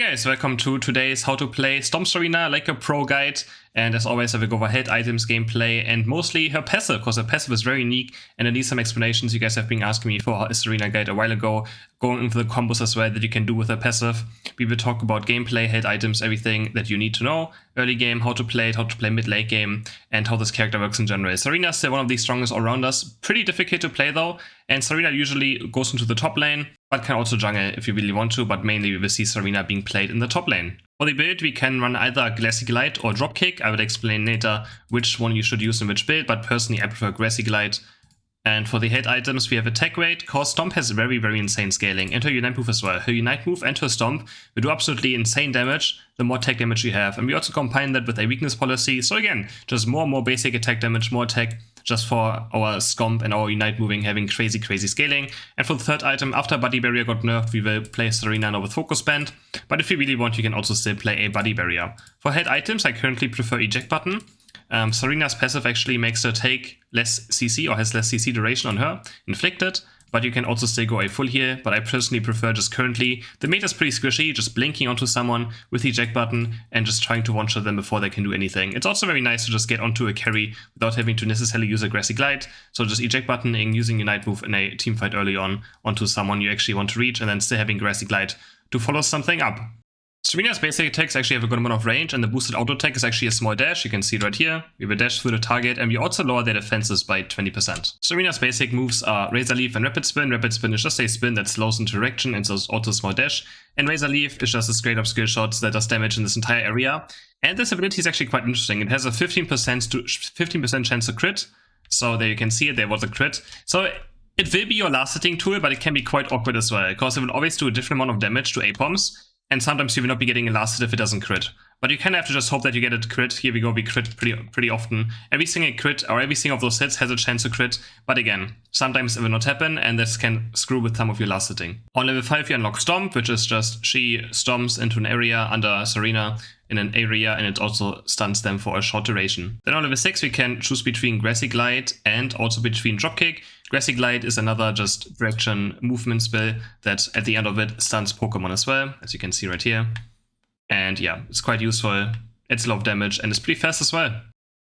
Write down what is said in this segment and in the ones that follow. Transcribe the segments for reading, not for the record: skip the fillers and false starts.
guys, welcome to today's how to play Stomp Tsareena like a pro guide, and as always I will go over head items, gameplay, and mostly her passive, because her passive is very unique and it needs some explanations. You guys have been asking me for a Tsareena guide a while ago, going into the combos as well that you can do with her passive. We will talk about gameplay, head items, everything that you need to know, early game, how to play it, how to play mid-late game, and how this character works in general. Tsareena is still one of the strongest all-rounders, pretty difficult to play though, and Tsareena usually goes into the top lane, but can also jungle if you really want to, but mainly we will see Tsareena being played in the top lane. For the build, we can run either Glassy Glide or Dropkick. I will explain later which one you should use in which build, but personally I prefer Glassy Glide. And for the head items, we have attack rate, cause Stomp has very insane scaling, and her Unite move as well. Her Unite move and her Stomp will do absolutely insane damage the more attack damage you have. And we also combine that with a weakness policy, so again, just more basic attack damage, more attack, just for our Stomp and our Unite moving having crazy scaling. And for the third item, after Body Barrier got nerfed, we will play Tsareena now with Focus Band, but if you really want, you can also still play a Body Barrier. For head items, I currently prefer Eject Button. Tsareena's passive actually makes her take less CC or has less CC duration on her, inflicted, but you can also still go a full heal, but I personally prefer just currently, the meta is pretty squishy, just blinking onto someone with the eject button and just trying to one-shot them before they can do anything. It's also very nice to just get onto a carry without having to necessarily use a Grassy Glide, so just eject buttoning, using Unite move in a team fight early on onto someone you actually want to reach, and then still having Grassy Glide to follow something up. Tsarena's basic attacks actually have a good amount of range, and the boosted auto attack is actually a small dash. You can see it right here. We will dash through the target, and we also lower their defenses by 20%. Tsarena's basic moves are Razor Leaf and Rapid Spin. Rapid Spin is just a spin that slows into direction, and so it's also a small dash. And Razor Leaf is just a straight up skill shot that does damage in this entire area. And this ability is actually quite interesting. It has a 15% chance to crit. So there you can see it, there was a crit. So it will be your last hitting tool, but it can be quite awkward as well, because it will always do a different amount of damage to A-bombs. And sometimes you will not be getting a last hit if it doesn't crit. But you kind of have to just hope that you get a crit. Here we go, we crit pretty often. Every single crit, or every single of those hits has a chance to crit. But again, sometimes it will not happen, and this can screw with some of your last hitting. On level 5 you unlock Stomp, which is just she stomps into an area under Tsareena in an area, and it also stuns them for a short duration. Then on level 6 we can choose between Grassy Glide and also between Dropkick. Grassy Glide is another just direction movement spell that at the end of it stuns Pokemon as well, as you can see right here. And yeah, it's quite useful, it's a lot of damage, and it's pretty fast as well.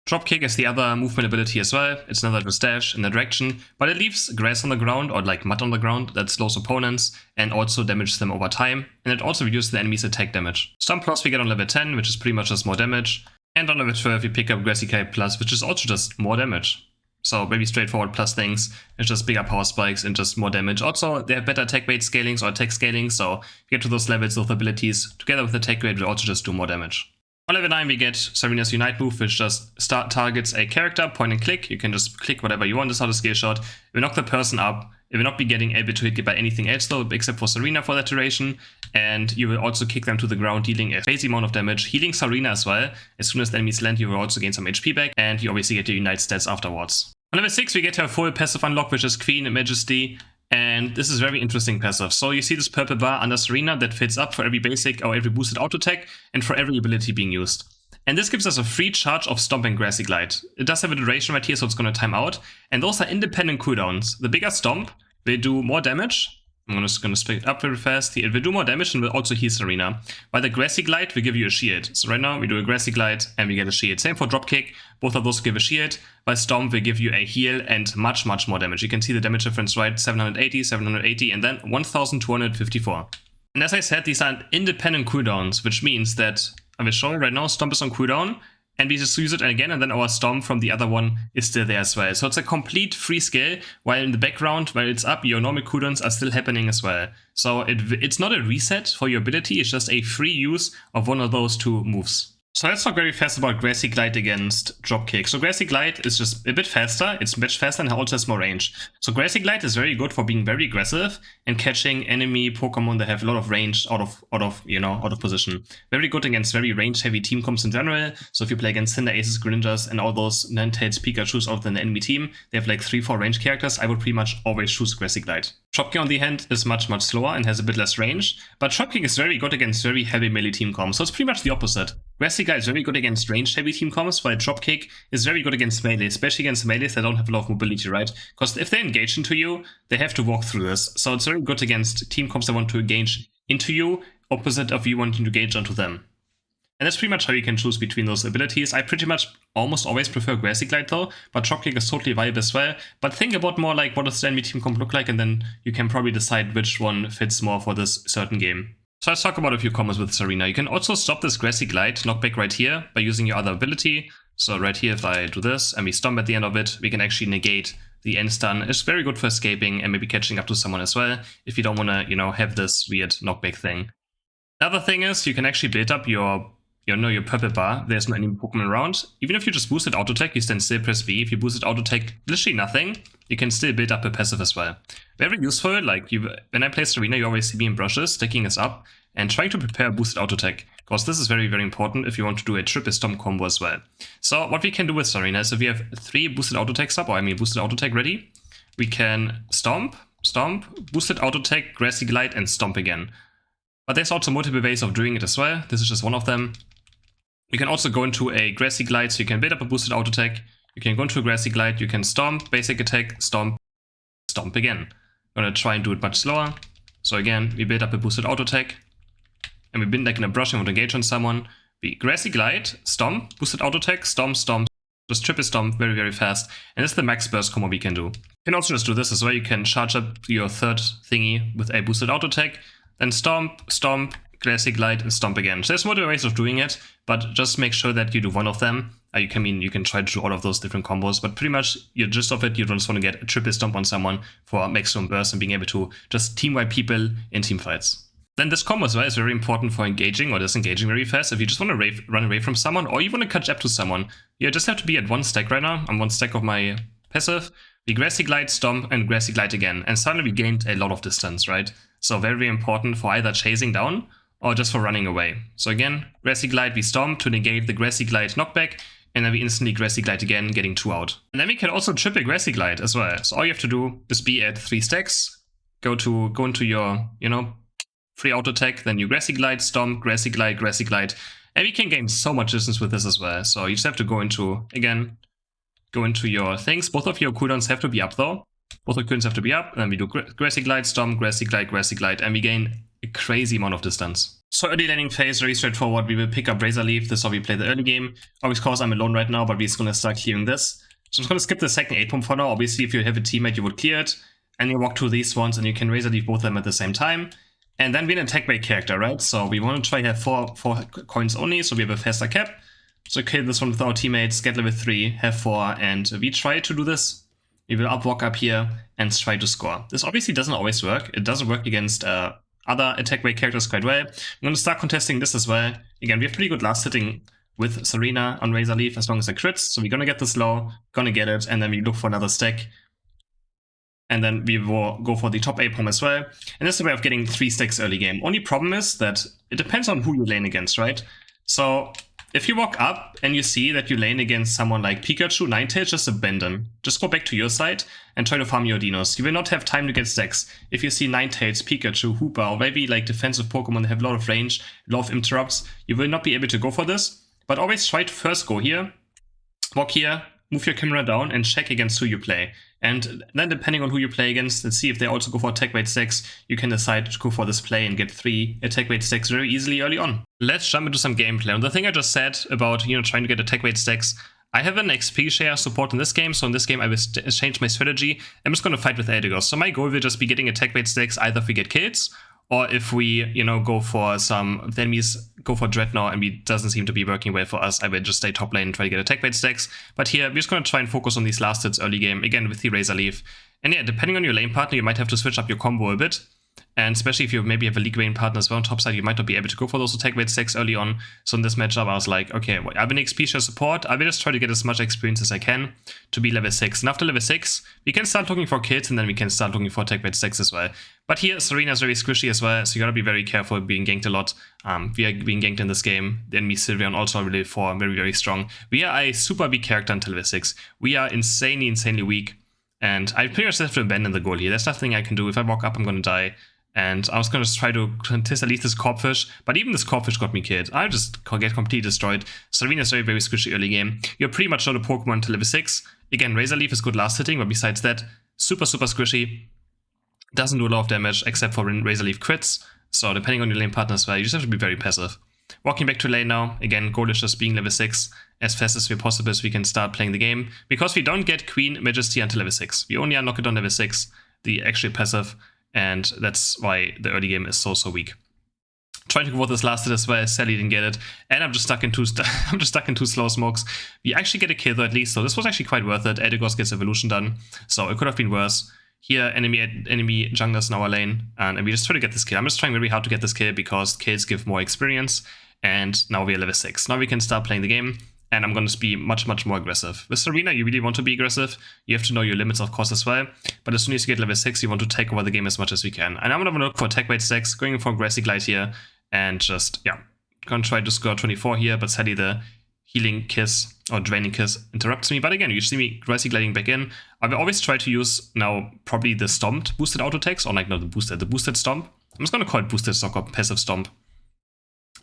Dropkick is the other movement ability as well. It's another just dash in that direction, but it leaves grass on the ground or like mud on the ground that slows opponents and also damages them over time, and it also reduces the enemy's attack damage. Stomp Plus we get on level 10, which is pretty much just more damage, and on level 12 we pick up Grassy Glide Plus, which is also just more damage. So very straightforward plus things, it's just bigger power spikes and just more damage. Also, they have better attack rate scalings or attack scaling, so if you get to those levels, those abilities, together with the attack rate, will also just do more damage. On level 9 we get Tsareena's Unite move, which just targets a character, point and click. You can just click whatever you want, this is not a skill shot. It will knock the person up. It will not be getting able to hit by anything else though, except for Tsareena for that duration. And you will also kick them to the ground, dealing a crazy amount of damage, healing Tsareena as well. As soon as the enemies land, you will also gain some HP back, and you obviously get your Unite stats afterwards. On level 6 we get her full passive unlock, which is Queen and Majesty, and this is very interesting passive. So you see this purple bar under Tsareena that fits up for every basic or every boosted auto attack and for every ability being used. And this gives us a free charge of Stomp and Grassy Glide. It does have a duration right here, so it's going to time out, and those are independent cooldowns. The bigger Stomp will do more damage. I'm just going to split it up very fast. It will do more damage and will also heal Tsareena. While the Grassy Glide will give you a shield. So right now we do a Grassy Glide and we get a shield. Same for Dropkick, both of those give a shield. While Stomp will give you a heal and much more damage. You can see the damage difference, right? 780, and then 1254. And as I said, these are independent cooldowns, which means that I will show you right now, Stomp is on cooldown, and we just use it again, and then our Stomp from the other one is still there as well. So it's a complete free skill, while in the background, while it's up, your normal cooldowns are still happening as well. So it's not a reset for your ability, it's just a free use of one of those two moves. So let's talk very fast about Grassy Glide against Dropkick. So Grassy Glide is just a bit faster, it's much faster and also has more range. So Grassy Glide is very good for being very aggressive and catching enemy Pokemon that have a lot of range out of position. Very good against very range heavy team comps in general. So if you play against Cinder, Aces, Greninjas and all those Ninetales, Pikachus out in the enemy team, they have like 3-4 range characters, I would pretty much always choose Grassy Glide. Dropkick on the hand is much slower and has a bit less range, but Dropkick is very good against very heavy melee team comps, so it's pretty much the opposite. Grassy Glide is very good against ranged heavy team comps, while Dropkick is very good against melee, especially against melees that don't have a lot of mobility, right? Because if they engage into you, they have to walk through this, so it's very good against team comps that want to engage into you opposite of you wanting to gauge onto them. And that's pretty much how you can choose between those abilities. I pretty much almost always prefer Grassy Glide though, but Dropkick is totally viable as well. But think about more like what does the enemy team comp look like, and then you can probably decide which one fits more for this certain game. So let's talk about a few combos with Tsareena. You can also stop this Grassy Glide knockback right here by using your other ability. So right here, if I do this and we stomp at the end of it, we can actually negate the end stun. It's very good for escaping and maybe catching up to someone as well, if you don't want to, have this weird knockback thing. Another thing is you can actually build up your purple bar. There's no enemy Pokemon around. Even if you just boosted auto attack, you then still press B. If you boosted auto attack literally nothing, you can still build up a passive as well. Very useful. Like when I play Tsareena, you always see me in brushes, stacking this up and trying to prepare a boosted auto attack, because this is very, very important if you want to do a triple stomp combo as well. So what we can do with Tsareena is if we have 3 boosted auto attacks up, boosted auto attack ready, we can stomp, boosted auto attack, Grassy Glide, and stomp again. But there's also multiple ways of doing it as well. This is just one of them. You can also go into a Grassy Glide, so you can build up a boosted auto attack. You can go into a Grassy Glide, you can stomp, basic attack, stomp, stomp again. I'm gonna try and do it much slower. So again, we build up a boosted auto attack, and we've been like in a brush and want to engage on someone. We Grassy Glide, stomp, boosted auto attack, stomp, stomp, just triple stomp very, very fast. And it's the max burst combo we can do. You can also just do this as well. You can charge up your third thingy with a boosted auto attack, then stomp, stomp, Grassy Glide, and stomp again. So there's multiple ways of doing it, but just make sure that you do one of them. You can try to do all of those different combos, but pretty much your gist of it, you just want to get a triple stomp on someone for maximum burst and being able to just team wipe people in team fights. Then this combo as well is very important for engaging or disengaging very fast. If you just want to run away from someone, or you want to catch up to someone, you just have to be at 1 stack right now. I'm 1 stack of my passive. We Grassy Glide, stomp, and Grassy Glide again, and suddenly we gained a lot of distance, right? So very, very important for either chasing down or just for running away. So again, Grassy Glide, we stomp to negate the Grassy Glide knockback, and then we instantly Grassy Glide again, getting 2 out. And then we can also triple Grassy Glide as well. So all you have to do is be at 3 stacks, go into your, free auto attack, then you Grassy Glide, stomp, Grassy Glide, and we can gain so much distance with this as well. So you just have to go into your things. Both of your cooldowns have to be up though. Both the cooldowns have to be up, and then we do Grassy Glide, stomp, Grassy Glide, and we gain a crazy amount of distance. So early laning phase, very straightforward. We will pick up Razor Leaf. This is how we play the early game. Obviously, of course, I'm alone right now, but we're just going to start clearing this. So I'm just going to skip the second 8 pump for now. Obviously, if you have a teammate, you would clear it, and you walk through these ones, and you can Razor Leaf both of them at the same time. And then we're an attack-based character, right? So we want to try to have 4 coins only, so we have a faster cap. So kill this one with our teammates, get level 3, have 4, and we try to do this. We will walk up here and try to score. This obviously doesn't always work. It doesn't work against other attack-based characters quite well. I'm going to start contesting this as well. Again, we have pretty good last hitting with Tsareena on Razor Leaf as long as it crits. So we're going to get this low, going to get it, and then we look for another stack. And then we will go for the top 8 pump as well. And this is a way of getting 3 stacks early game. Only problem is that it depends on who you lane against, right? So if you walk up and you see that you lane against someone like Pikachu, Ninetales, just abandon. Just go back to your side and try to farm your dinos. You will not have time to get stacks. If you see Ninetales, Pikachu, Hoopa, or maybe like defensive Pokemon that have a lot of range, a lot of interrupts, you will not be able to go for this. But always try to first go here, walk here, move your camera down and check against who you play. And then depending on who you play against, let's see if they also go for attack weight stacks, you can decide to go for this play and get 3 attack weight stacks very easily early on. Let's jump into some gameplay. And the thing I just said about, trying to get attack weight stacks, I have an XP share support in this game, so in this game I will change my strategy. I'm just going to fight with Eldegoss. So my goal will just be getting attack weight stacks either if we get kills, or if we, go for some enemies, go for Dreadnought and it doesn't seem to be working well for us, I will just stay top lane and try to get attack weight stacks. But here, we're just going to try and focus on these last hits early game, again with the Razor Leaf. And yeah, depending on your lane partner, you might have to switch up your combo a bit. And especially if you maybe have a league lane partner as well on top side, you might not be able to go for those attack weight stacks early on. So in this matchup, I was like, okay, well, I have an XP share support. I will just try to get as much experience as I can to be level 6. And after level 6, we can start looking for kills and then we can start looking for attack weight stacks as well. But here, Tsareena is very squishy as well, so you gotta be very careful being ganked a lot. We are being ganked in this game. The enemy Sylveon also really very, very strong. We are a super weak character until level 6. We are insanely weak. And I pretty much have to abandon the goal here. There's nothing I can do. If I walk up, I'm gonna die. And I was going to try to contest at least this Corpfish, but even this Corpfish got me killed. I just get completely destroyed. Tsareena is very squishy early game. You're pretty much not a Pokemon to level 6. Again, Razor Leaf is good last hitting, but besides that, super squishy. Doesn't do a lot of damage except for when Razor Leaf crits. So depending on your lane partner as well, you just have to be very passive. Walking back to lane now, again, goal is just being level 6 as fast as we possible so we can start playing the game. Because we don't get Queen Majesty until level 6. We only unlock it on level 6, the actual passive, and that's why the early game is so weak. Trying to go for this last hit as well, Sally didn't get it, and I'm just stuck in two slow smokes. We actually get a kill though at least, so this was actually quite worth it. Edigos gets evolution done, so it could have been worse. Here, enemy junglers in our lane, and we just try to get this kill. I'm just trying very hard to get this kill because kills give more experience, and now we are level 6. Now we can start playing the game, and I'm going to be much more aggressive. With Tsareena, you really want to be aggressive. You have to know your limits, of course, as well. But as soon as you get level 6, you want to take over the game as much as we can. And I'm going to look for tech weight stacks, going for Grassy Glide here, and just, yeah, going to try to score 24 here, but sadly the healing kiss or draining kiss interrupts me. But again, you see me Grassy Gliding back in. I will always try to use now probably the stomped boosted auto attacks, or like not the boosted stomp. I'm just going to call it boosted stock or passive stomp.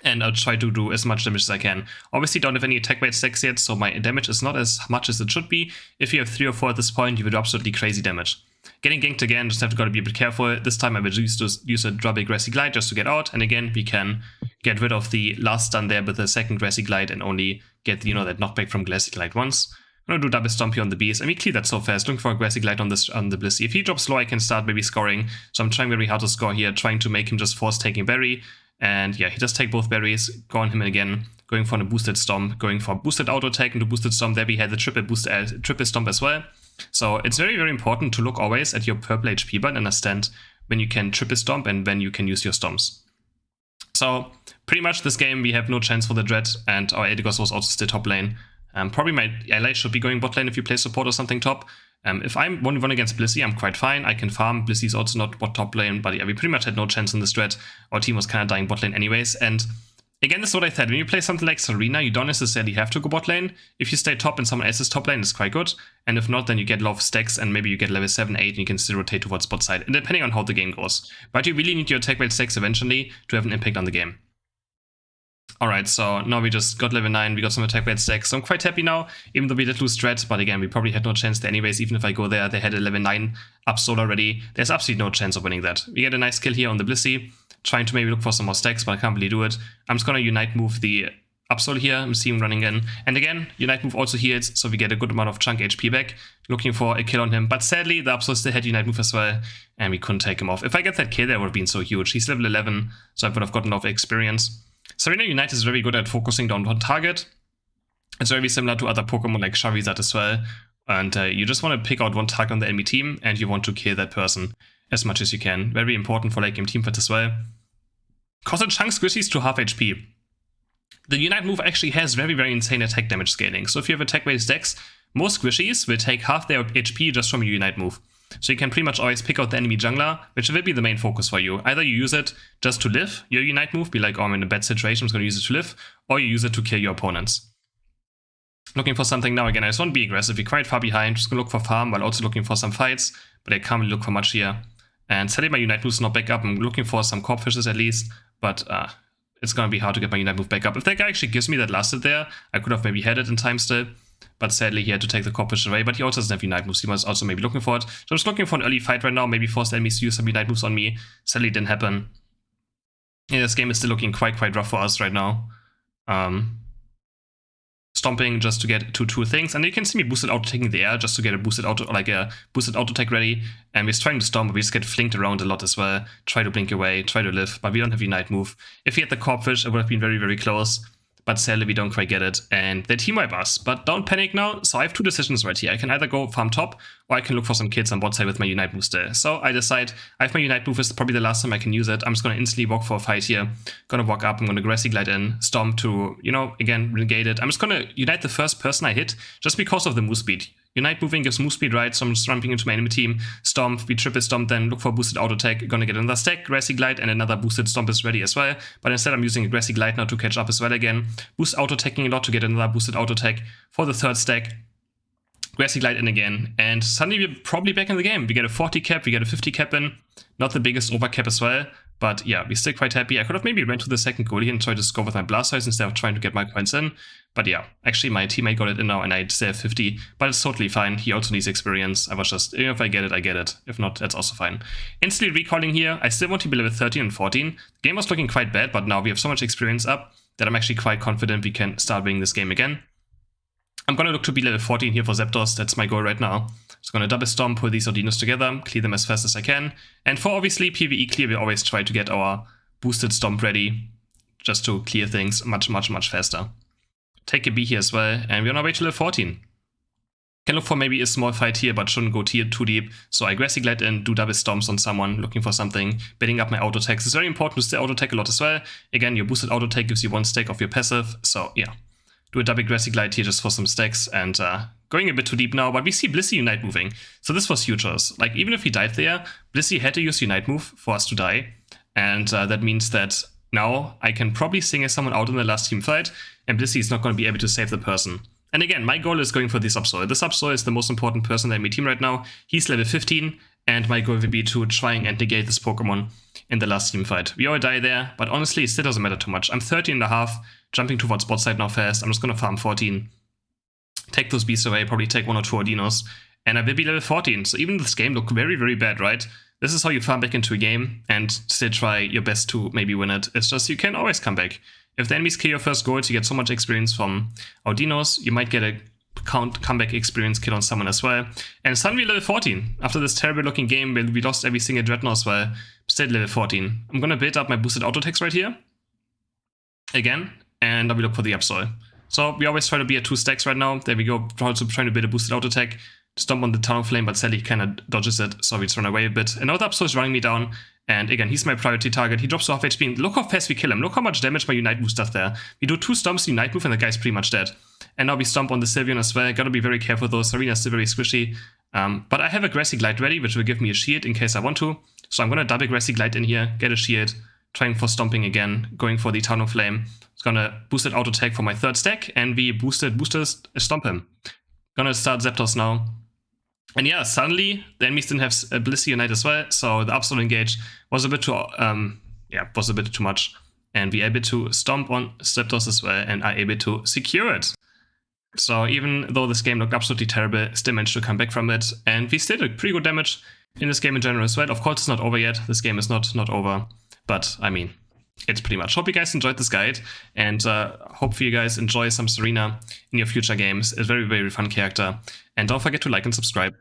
And I'll try to do as much damage as I can. Obviously don't have any attack weight stacks yet, so my damage is not as much as it should be. If you have 3 or 4 at this point, you would do absolutely crazy damage. Getting ganked again, just have to gotta be a bit careful. This time I will use a double Grassy Glide just to get out, and again we can get rid of the last stun there with the second Grassy Glide and only get, you know, that knockback from Grassy Glide once. I'm gonna do double stomp here on the beast, and we clear that so fast, looking for a Grassy Glide on the Blissey. If he drops low, I can start maybe scoring, so I'm trying very hard to score here, trying to make him just force taking berry. And yeah, he does take both berries, go on him again, going for a boosted stomp, going for boosted auto attack into boosted stomp. There we had the triple stomp as well. So it's very important to look always at your purple HP bar and understand when you can triple stomp and when you can use your stomps. So pretty much this game we have no chance for the Dread, and our Edigos was also still top lane. Probably my ally should be going bot lane if you play support or something top. If I'm 1v1 against Blissey, I'm quite fine. I can farm. Blissey's also not bot top lane, but yeah, we pretty much had no chance in this Dread. Our team was kind of dying bot lane anyways. And again, this is what I said. When you play something like Tsareena, you don't necessarily have to go bot lane. If you stay top and someone else's top lane, it's quite good. And if not, then you get a lot of stacks and maybe you get level 7, 8, and you can still rotate towards bot side, depending on how the game goes. But you really need your attack weight stacks eventually to have an impact on the game. Alright, so now we just got level 9, we got some attack weight stacks, so I'm quite happy now, even though we did lose Dread, but again, we probably had no chance there anyways. Even if I go there, they had a level 9 up soul already, there's absolutely no chance of winning that. We get a nice kill here on the Blissey, trying to maybe look for some more stacks, but I can't really do it. I'm just gonna Unite move the up soul here, I'm seeing him running in, and again, Unite move also heals, so we get a good amount of chunk HP back, looking for a kill on him, but sadly, the up soul still had Unite move as well, and we couldn't take him off. If I get that kill, that would have been so huge. He's level 11, so I would have gotten a lot of experience. Tsareena Unite is very good at focusing down one target. It's very similar to other Pokemon like Charizard as well. And you just want to pick out one target on the enemy team and you want to kill that person as much as you can. Very important for late game teamfight as well. Cause it chunks squishies to half HP. The Unite move actually has very insane attack damage scaling. So if you have attack weight stacks, most squishies will take half their HP just from your Unite move. So you can pretty much always pick out the enemy jungler, which will be the main focus for you. Either you use it just to live your Unite move, be like, oh, I'm in a bad situation, I'm just going to use it to live, or you use it to kill your opponents. Looking for something now again, I just want to be aggressive, we're quite far behind, just going to look for farm while also looking for some fights, but I can't really look for much here. And sadly my Unite move is not back up, I'm looking for some corp fishes at least, but it's going to be hard to get my Unite move back up. If that guy actually gives me that last hit there, I could have maybe had it in time still. But sadly, he had to take the corp fish away. But he also doesn't have Unite moves. He was also maybe looking for it. So I'm just looking for an early fight right now. Maybe force the enemies to use some Unite moves on me. Sadly, it didn't happen. Yeah, this game is still looking quite rough for us right now. Stomping just to get to 2 things. And you can see me boosted auto taking the air just to get a boosted auto, like a boosted auto tech ready. And we're trying to stomp, but we just get flinked around a lot as well. Try to blink away, try to live, but we don't have Unite move. If we had the corp fish, it would have been very close. But sadly, we don't quite get it, and they team wipe us. But don't panic now, so I have 2 decisions right here. I can either go farm top, or I can look for some kills on bot side with my Unite move still. So I decide, I have my Unite move, is probably the last time I can use it. I'm just gonna instantly walk for a fight here. Gonna walk up, I'm gonna Grassy Glide in, Stomp to, you know, again, negate it. I'm just gonna Unite the first person I hit, just because of the move speed. Unite moving gives move speed, right? So I'm just ramping into my enemy team. Stomp, we triple stomp, then look for boosted auto attack. Gonna get another stack, Grassy Glide, and another boosted stomp is ready as well. But instead I'm using a Grassy Glide now to catch up as well again. Boost auto attacking a lot to get another boosted auto attack for the 3rd stack. Grassy Glide in again, and suddenly we're probably back in the game. We get a 40 cap, we get a 50 cap in. Not the biggest overcap as well, But yeah, we're still quite happy. I could have maybe ran to the second goalie and tried to score with my Blastoise instead of trying to get my points in. But yeah, actually my teammate got it in now and I still have 50. But it's totally fine. He also needs experience. I was just, if I get it, I get it. If not, that's also fine. Instantly recalling here. I still want to be level 13 and 14. The game was looking quite bad, but now we have so much experience up that I'm actually quite confident we can start winning this game again. I'm gonna look to be level 14 here for Zapdos. That's my goal right now. Just gonna double stomp, pull these Audinos together, clear them as fast as I can. And for obviously PvE clear, we always try to get our boosted stomp ready just to clear things much faster. Take a B here as well, and we're on our way to level 14. Can look for maybe a small fight here, but shouldn't go too deep. So I Grassy Glide in, do double stomps on someone, looking for something, building up my auto attacks. It's very important to stay auto attack a lot as well. Again, your boosted auto attack gives you 1 stack of your passive, so yeah. Do a double Grassy Glide here just for some stacks, and going a bit too deep now, but we see Blissey Unite moving. So this was huge. Like, even if he died there, Blissey had to use Unite move for us to die, and that means that now I can probably single someone out in the last team fight, and Blissey is not going to be able to save the person. And again, my goal is going for the Subsoil. The Subsoil is the most important person in my team right now. He's level 15, and my goal will be to try and negate this Pokemon in the last team fight. We all die there, but honestly, it still doesn't matter too much. I'm 13.5, jumping towards bot side now fast. I'm just going to farm 14. Take those beasts away, probably take 1 or 2 Audinos, and I will be level 14. So even this game looked very bad, right? This is how you farm back into a game and still try your best to maybe win it. It's just you can always come back. If the enemies kill your first goals, you get so much experience from Audinos. You might get a comeback experience kit on someone as well. And suddenly level 14. After this terrible looking game where we lost every single Dreadnought as well, still level 14. I'm gonna build up my boosted auto attacks right here. Again, and then we look for the Upsoil. So we always try to be at 2 stacks right now. There we go, also trying to build a boosted auto attack. Stomp on the Talonflame, but Sally kind of dodges it, so we just run away a bit. And now the Upsoil is running me down. And again, he's my priority target. He drops to half HP. And look how fast we kill him. Look how much damage my Unite move does there. We do 2 stomps, Unite move, and the guy's pretty much dead. And now we stomp on the Sylveon as well. Gotta be very careful though. Tsareena is still very squishy. But I have a Grassy Glide ready, which will give me a shield in case I want to. So I'm gonna double Grassy Glide in here, get a shield, trying for stomping again, going for the Talonflame. It's gonna boost it auto attack for my 3rd stack, and we boosted stomp him. Gonna start Zapdos now. And yeah, suddenly the enemies didn't have Blissey Unite as well, so the Upsoil engage was a bit too much. And we are able to stomp on Zapdos as well, and are able to secure it. So even though this game looked absolutely terrible, still managed to come back from it, and we still did pretty good damage in this game in general as well. Of course, it's not over yet. This game is not over, but I mean, it's pretty much. Hope you guys enjoyed this guide, and hopefully you guys enjoy some Tsareena in your future games. It's a very fun character, and don't forget to like and subscribe.